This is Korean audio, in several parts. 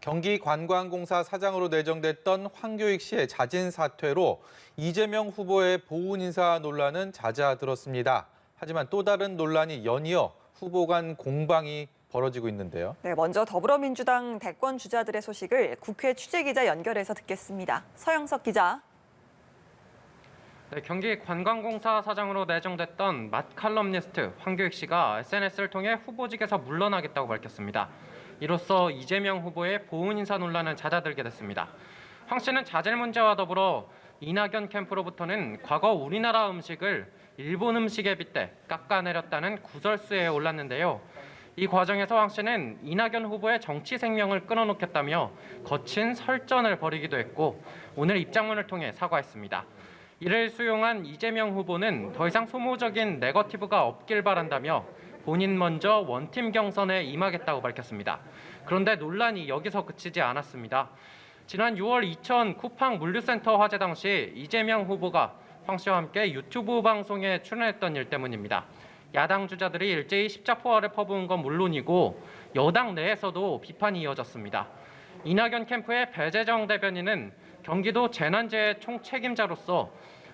경기관광공사 사장으로 내정됐던 황교익 씨의 자진 사퇴로 이재명 후보의 보훈 인사 논란은 잦아들었습니다. 하지만 또 다른 논란이 연이어 후보 간 공방이 벌어지고 있는데요. 네, 먼저 더불어민주당 대권 주자들의 소식을 국회 취재기자 연결해서 듣겠습니다. 서영석 기자. 네, 경기관광공사 사장으로 내정됐던 맛칼럼니스트 황교익 씨가 SNS를 통해 후보직에서 물러나겠다고 밝혔습니다. 이로써 이재명 후보의 보훈 인사 논란은 잦아들게 됐습니다. 황 씨는 자질 문제와 더불어 이낙연 캠프로부터는 과거 우리나라 음식을 일본 음식에 빗대 깎아내렸다는 구설수에 올랐는데요. 이 과정에서 황 씨는 이낙연 후보의 정치 생명을 끊어놓겠다며 거친 설전을 벌이기도 했고 오늘 입장문을 통해 사과했습니다. 이를 수용한 이재명 후보는 더 이상 소모적인 네거티브가 없길 바란다며 본인 먼저 원팀 경선에 임하겠다고 밝혔습니다. 그런데 논란이 여기서 그치지 않았습니다. 지난 6월 이천 쿠팡 물류센터 화재 당시 이재명 후보가 황 씨와 함께 유튜브 방송에 출연했던 일 때문입니다. 야당 주자들이 일제히 십자포화를 퍼부은 건 물론이고 여당 내에서도 비판이 이어졌습니다. 이낙연 캠프의 배재정 대변인은 경기도 재난재해 총책임자로서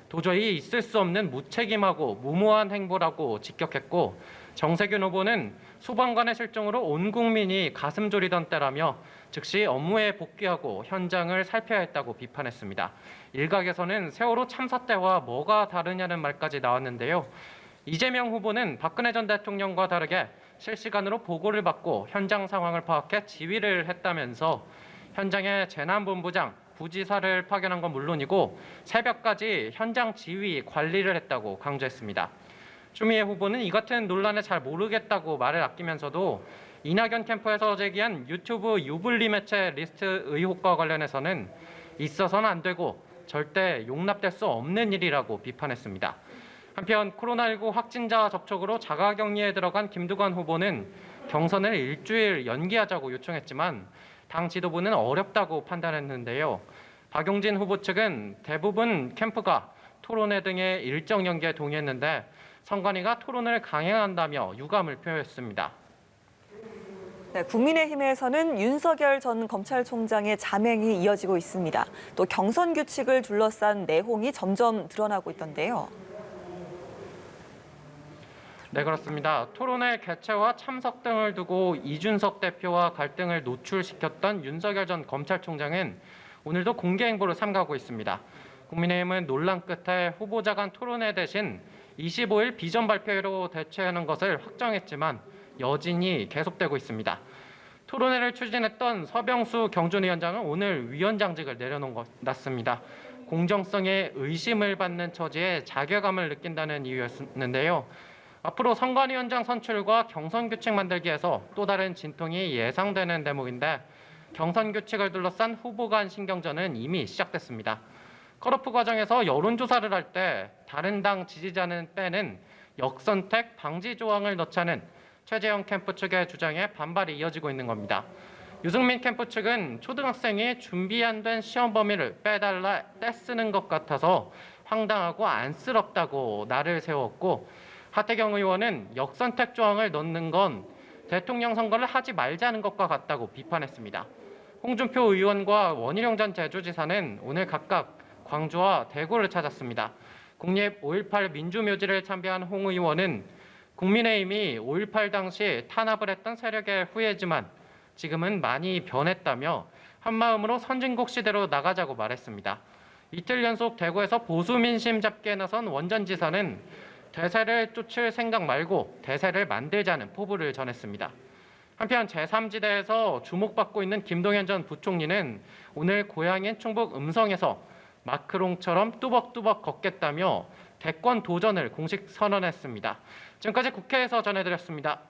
도저히 있을 수 없는 무책임하고 무모한 행보라고 직격했고 정세균 후보는 소방관의 실종으로 온 국민이 가슴 졸이던 때라며 즉시 업무에 복귀하고 현장을 살펴야 했다고 비판했습니다. 일각에서는 세월호 참사 때와 뭐가 다르냐는 말까지 나왔는데요. 이재명 후보는 박근혜 전 대통령과 다르게 실시간으로 보고를 받고 현장 상황을 파악해 지휘를 했다면서 현장에 재난본부장, 부지사를 파견한 건 물론이고 새벽까지 현장 지휘 관리를 했다고 강조했습니다. 추미애 후보는 이 같은 논란에 잘 모르겠다고 말을 아끼면서도 이낙연 캠프에서 제기한 유튜브 유불리 매체 리스트 의혹과 관련해서는 있어서는 안 되고 절대 용납될 수 없는 일이라고 비판했습니다. 한편 코로나19 확진자 접촉으로 자가격리에 들어간 김두관 후보는 경선을 일주일 연기하자고 요청했지만 당 지도부는 어렵다고 판단했는데요. 박용진 후보 측은 대부분 캠프가 토론회 등의 일정 연기에 동의했는데 선관위가 토론을 강행한다며 유감을 표했습니다. 네, 국민의힘에서는 윤석열 전 검찰총장의 자맹이 이어지고 있습니다. 또 경선 규칙을 둘러싼 내홍이 점점 드러나고 있던데요. 네, 그렇습니다. 토론회 개최와 참석 등을 두고 이준석 대표와 갈등을 노출시켰던 윤석열 전 검찰총장은 오늘도 공개 행보를 삼가고 있습니다. 국민의힘은 논란 끝에 후보자 간 토론회 대신 25일 비전 발표로 대체하는 것을 확정했지만 여진이 계속되고 있습니다. 토론회를 추진했던 서병수 경준위원장은 오늘 위원장직을 내려놓았습니다. 공정성에 의심을 받는 처지에 자괴감을 느낀다는 이유였는데요. 앞으로 선관위원장 선출과 경선 규칙 만들기에서 또 다른 진통이 예상되는 대목인데 경선 규칙을 둘러싼 후보 간 신경전은 이미 시작됐습니다. 컷오프 과정에서 여론조사를 할 때 다른 당 지지자는 빼는 역선택 방지 조항을 넣자는 최재형 캠프 측의 주장에 반발이 이어지고 있는 겁니다. 유승민 캠프 측은 초등학생이 준비 안 된 시험 범위를 빼달라 떼쓰는 것 같아서 황당하고 안쓰럽다고 날을 세웠고 하태경 의원은 역선택 조항을 넣는 건 대통령 선거를 하지 말자는 것과 같다고 비판했습니다. 홍준표 의원과 원희룡 전 제주지사는 오늘 각각 광주와 대구를 찾았습니다. 국립 5.18 민주묘지를 참배한 홍 의원은 국민의힘이 5.18 당시 탄압을 했던 세력의 후예지만 지금은 많이 변했다며 한마음으로 선진국 시대로 나가자고 말했습니다. 이틀 연속 대구에서 보수 민심 잡기에 나선 원 전 지사는 대세를 쫓을 생각 말고 대세를 만들자는 포부를 전했습니다. 한편 제3지대에서 주목받고 있는 김동연 전 부총리는 오늘 고향인 충북 음성에서 마크롱처럼 뚜벅뚜벅 걷겠다며 대권 도전을 공식 선언했습니다. 지금까지 국회에서 전해드렸습니다.